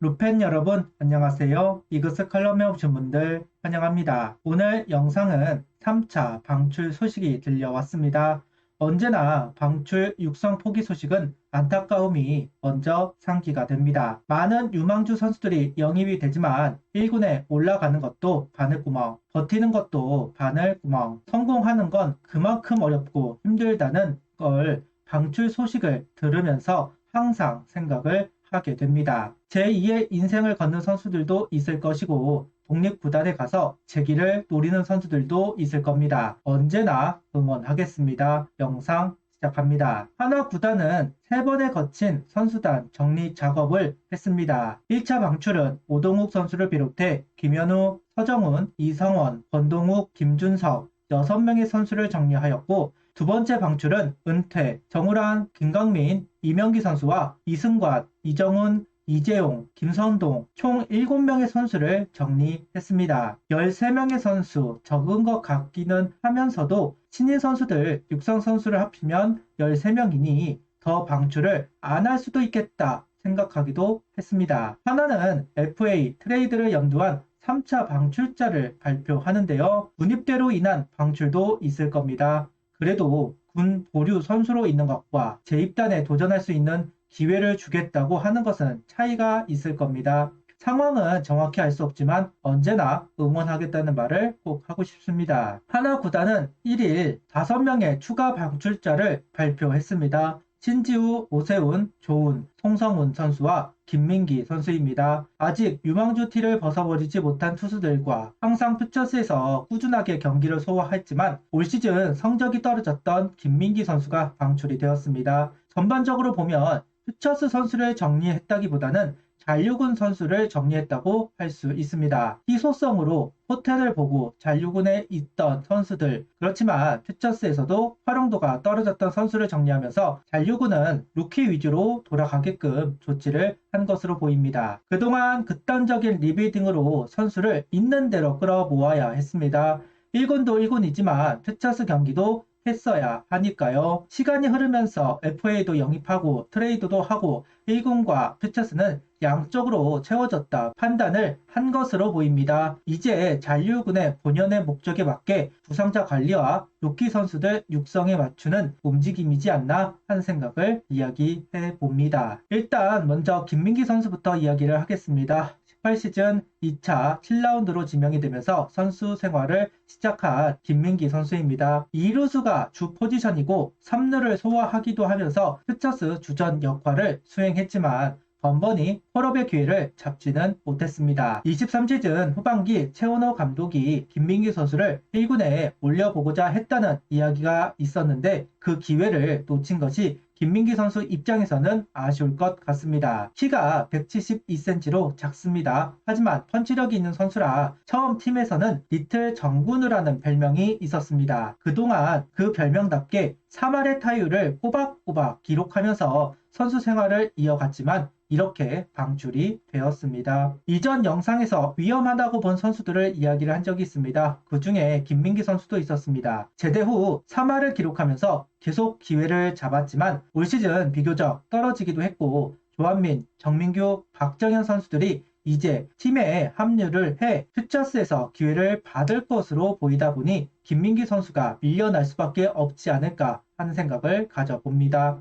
루펜 여러분 안녕하세요. 이것을 칼럼에 오신 분들 환영합니다. 오늘 영상은 3차 방출 소식이 들려왔습니다. 언제나 방출 육성 포기 소식은 안타까움이 먼저 상기가 됩니다. 많은 유망주 선수들이 영입이 되지만 1군에 올라가는 것도 바늘구멍, 버티는 것도 바늘구멍, 성공하는 건 그만큼 어렵고 힘들다는 걸 방출 소식을 들으면서 항상 생각을 하게 됩니다. 제2의 인생을 걷는 선수들도 있을 것이고 독립구단에 가서 재기를 노리는 선수들도 있을 겁니다. 언제나 응원하겠습니다. 영상 시작합니다. 하나구단은 3번에 거친 선수단 정리 작업을 했습니다. 1차 방출은 오동욱 선수를 비롯해 김현우, 서정훈, 이성원, 권동욱, 김준석 6명의 선수를 정리하였고 두 번째 방출은 은퇴, 정우란, 김강민, 이명기 선수와 이승관, 이정훈, 이재용, 김선동 총 7명의 선수를 정리했습니다. 13명의 선수 적은 것 같기는 하면서도 신인 선수들, 육성 선수를 합치면 13명이니 더 방출을 안 할 수도 있겠다 생각하기도 했습니다. 하나는 FA 트레이드를 염두한 3차 방출자를 발표하는데요. 군입대로 인한 방출도 있을 겁니다. 그래도 군 보류 선수로 있는 것과 재입단에 도전할 수 있는 기회를 주겠다고 하는 것은 차이가 있을 겁니다. 상황은 정확히 알 수 없지만 언제나 응원하겠다는 말을 꼭 하고 싶습니다. 하나 구단은 1일 5명의 추가 방출자를 발표했습니다. 신지우, 오세훈, 조훈, 송성훈 선수와 김민기 선수입니다. 아직 유망주 티를 벗어버리지 못한 투수들과 항상 퓨처스에서 꾸준하게 경기를 소화했지만 올 시즌 성적이 떨어졌던 김민기 선수가 방출이 되었습니다. 전반적으로 보면 퓨처스 선수를 정리했다기보다는 잔류군 선수를 정리했다고 할 수 있습니다. 희소성으로 호텔을 보고 잔류군에 있던 선수들, 그렇지만 퓨처스에서도 활용도가 떨어졌던 선수를 정리하면서 잔류군은 루키 위주로 돌아가게끔 조치를 한 것으로 보입니다. 그동안 극단적인 리빌딩으로 선수를 있는 대로 끌어모아야 했습니다. 1군도 1군이지만 퓨처스 경기도 했어야 하니까요. 시간이 흐르면서 FA도 영입하고 트레이드도 하고 1군과 퓨처스는 양쪽으로 채워졌다 판단을 한 것으로 보입니다. 이제 잔류군의 본연의 목적에 맞게 부상자 관리와 루키 선수들 육성에 맞추는 움직임이지 않나 하는 생각을 이야기해 봅니다. 일단 먼저 김민기 선수부터 이야기를 하겠습니다. 18시즌 2차 7라운드로 지명이 되면서 선수 생활을 시작한 김민기 선수입니다. 2루수가 주 포지션이고 3루를 소화하기도 하면서 퓨처스 주전 역할을 수행했지만 번번이 홀업의 기회를 잡지는 못했습니다. 23시즌 후반기 최원호 감독이 김민기 선수를 1군에 올려보고자 했다는 이야기가 있었는데 그 기회를 놓친 것이 김민기 선수 입장에서는 아쉬울 것 같습니다. 키가 172cm로 작습니다. 하지만 펀치력이 있는 선수라 처음 팀에서는 리틀 정근우라는 별명이 있었습니다. 그동안 그 별명답게 3할의 타율을 꼬박꼬박 기록하면서 선수 생활을 이어갔지만 이렇게 방출이 되었습니다. 이전 영상에서 위험하다고 본 선수들을 이야기를 한 적이 있습니다. 그 중에 김민기 선수도 있었습니다. 제대 후 3할을 기록하면서 계속 기회를 잡았지만 올 시즌 비교적 떨어지기도 했고 조한민, 정민규, 박정현 선수들이 이제 팀에 합류를 해 퓨처스에서 기회를 받을 것으로 보이다 보니 김민기 선수가 밀려날 수밖에 없지 않을까 하는 생각을 가져봅니다.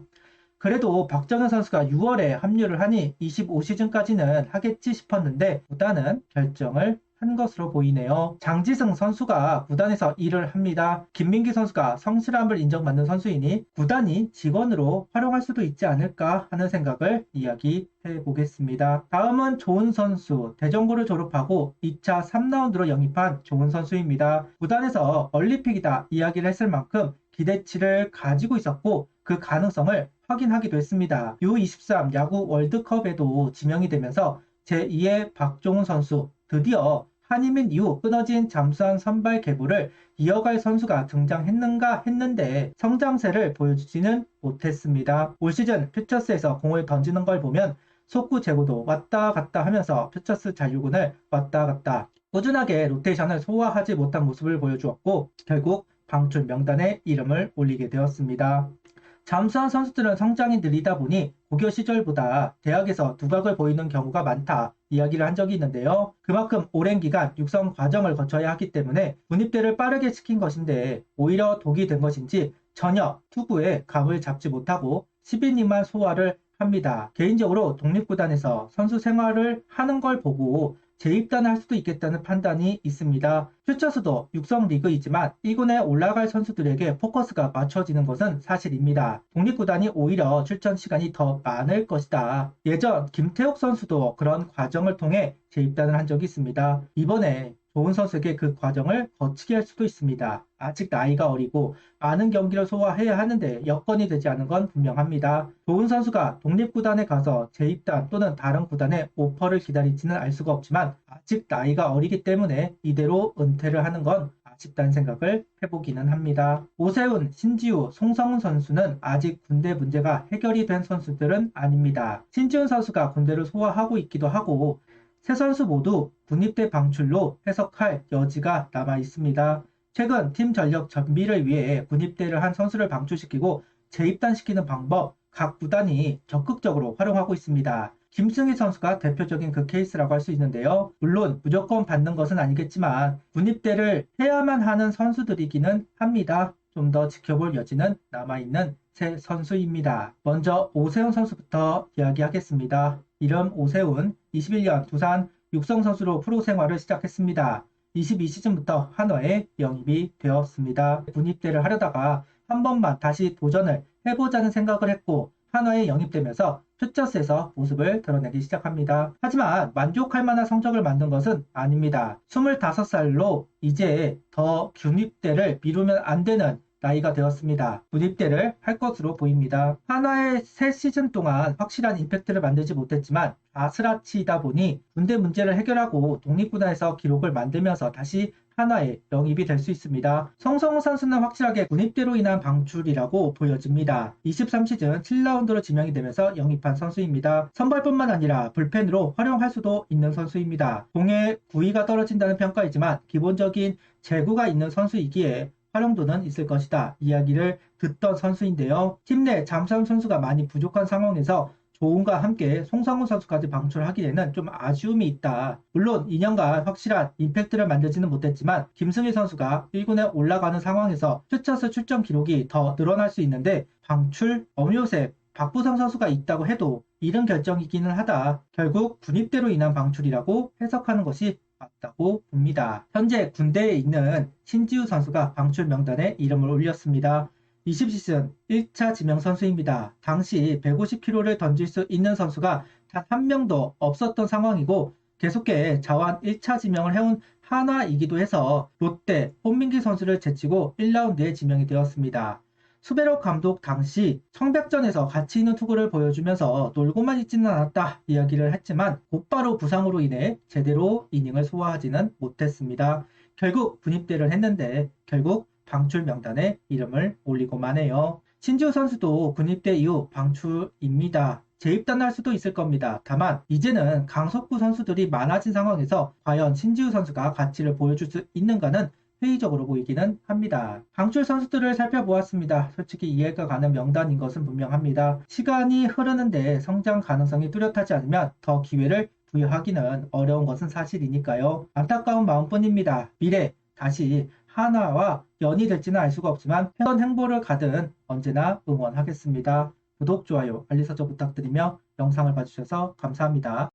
그래도 박정현 선수가 6월에 합류를 하니 25시즌까지는 하겠지 싶었는데 구단은 결정을 한 것으로 보이네요. 장지승 선수가 구단에서 일을 합니다. 김민기 선수가 성실함을 인정받는 선수이니 구단이 직원으로 활용할 수도 있지 않을까 하는 생각을 이야기해 보겠습니다. 다음은 조은 선수, 대전고를 졸업하고 2차 3라운드로 영입한 조은 선수입니다. 구단에서 얼리픽이다 이야기를 했을 만큼 기대치를 가지고 있었고 그 가능성을 확인하기도 했습니다. U23 야구 월드컵에도 지명이 되면서 제2의 박종훈 선수, 드디어 한임인 이후 끊어진 잠수한 선발 계보를 이어갈 선수가 등장했는가 했는데 성장세를 보여주지는 못했습니다. 올 시즌 퓨처스에서 공을 던지는 걸 보면 속구 제구도 왔다 갔다 하면서 퓨처스 잔류군을 왔다 갔다 꾸준하게 로테이션을 소화하지 못한 모습을 보여주었고 결국 방출 명단에 이름을 올리게 되었습니다. 잠수한 선수들은 성장이 느리다 보니 고교 시절보다 대학에서 두각을 보이는 경우가 많다 이야기를 한 적이 있는데요. 그만큼 오랜 기간 육성 과정을 거쳐야 하기 때문에 군입대를 빠르게 시킨 것인데 오히려 독이 된 것인지 전혀 투구에 감을 잡지 못하고 10이닝만 소화를 합니다. 개인적으로 독립구단에서 선수 생활을 하는 걸 보고 재입단할 수도 있겠다는 판단이 있습니다. 퓨처스도 육성 리그이지만 1군에 올라갈 선수들에게 포커스가 맞춰지는 것은 사실입니다. 독립구단이 오히려 출전 시간이 더 많을 것이다. 예전 김태욱 선수도 그런 과정을 통해 재입단을 한 적이 있습니다. 이번에 좋은 선수에게 그 과정을 거치게 할 수도 있습니다. 아직 나이가 어리고 많은 경기를 소화해야 하는데 여건이 되지 않은 건 분명합니다. 좋은 선수가 독립구단에 가서 재입단 또는 다른 구단의 오퍼를 기다릴지는 알 수가 없지만 아직 나이가 어리기 때문에 이대로 은퇴를 하는 건 아쉽다는 생각을 해보기는 합니다. 오세훈, 신지우, 송성훈 선수는 아직 군대 문제가 해결이 된 선수들은 아닙니다. 신지훈 선수가 군대를 소화하고 있기도 하고 세 선수 모두 군입대 방출로 해석할 여지가 남아 있습니다. 최근 팀 전력 전비를 위해 군입대를 한 선수를 방출시키고 재입단시키는 방법 각 구단이 적극적으로 활용하고 있습니다. 김승희 선수가 대표적인 그 케이스라고 할 수 있는데요. 물론 무조건 받는 것은 아니겠지만 군입대를 해야만 하는 선수들이기는 합니다. 좀 더 지켜볼 여지는 남아있는 세 선수입니다. 먼저 오세훈 선수부터 이야기하겠습니다. 이름 오세훈, 21년 두산 육성 선수로 프로 생활을 시작했습니다. 22시즌부터 한화에 영입이 되었습니다. 군입대를 하려다가 한 번만 다시 도전을 해보자는 생각을 했고 한화에 영입되면서 퓨처스에서 모습을 드러내기 시작합니다. 하지만 만족할 만한 성적을 만든 것은 아닙니다. 25살로 이제 더 군입대를 미루면 안 되는 나이가 되었습니다. 군입대를 할 것으로 보입니다. 한화의 3시즌 동안 확실한 임팩트를 만들지 못했지만 아스라치이다 보니 군대 문제를 해결하고 독립구단에서 기록을 만들면서 다시 한화에 영입이 될 수 있습니다. 송성훈 선수는 확실하게 군입대로 인한 방출이라고 보여집니다. 23시즌 7라운드로 지명이 되면서 영입한 선수입니다. 선발뿐만 아니라 불펜으로 활용할 수도 있는 선수입니다. 공의 구위가 떨어진다는 평가이지만 기본적인 제구가 있는 선수이기에 활용도는 있을 것이다 이야기를 듣던 선수인데요. 팀 내 잠수함 선수가 많이 부족한 상황에서 조은과 함께 송성훈 선수까지 방출하기에는 좀 아쉬움이 있다. 물론 2년간 확실한 임팩트를 만들지는 못했지만 김승희 선수가 1군에 올라가는 상황에서 퓨처스 출전 기록이 더 늘어날 수 있는데 방출, 엄요셉, 박부성 선수가 있다고 해도 이른 결정이기는 하다. 결국 군입대로 인한 방출이라고 해석하는 것이 맞다고 봅니다. 현재 군대에 있는 신지우 선수가 방출 명단에 이름을 올렸습니다. 20시즌 1차 지명 선수입니다. 당시 150kg를 던질 수 있는 선수가 단 한 명도 없었던 상황이고 계속해 자완 1차 지명을 해온 한화이기도 해서 롯데 홍민기 선수를 제치고 1라운드에 지명이 되었습니다. 수베록 감독 당시 청백전에서 가치 있는 투구를 보여주면서 놀고만 있지는 않았다 이야기를 했지만 곧바로 부상으로 인해 제대로 이닝을 소화하지는 못했습니다. 결국 군입대를 했는데 결국 방출 명단에 이름을 올리고만 해요. 신지우 선수도 군입대 이후 방출입니다. 재입단할 수도 있을 겁니다. 다만 이제는 강속구 선수들이 많아진 상황에서 과연 신지우 선수가 가치를 보여줄 수 있는가는 회의적으로 보이기는 합니다. 방출 선수들을 살펴보았습니다. 솔직히 이해가 가는 명단인 것은 분명합니다. 시간이 흐르는데 성장 가능성이 뚜렷하지 않으면 더 기회를 부여하기는 어려운 것은 사실이니까요. 안타까운 마음뿐입니다. 미래 다시 한화와 연이 될지는 알 수가 없지만 어떤 행보를 가든 언제나 응원하겠습니다. 구독, 좋아요, 알림 설정 부탁드리며 영상을 봐주셔서 감사합니다.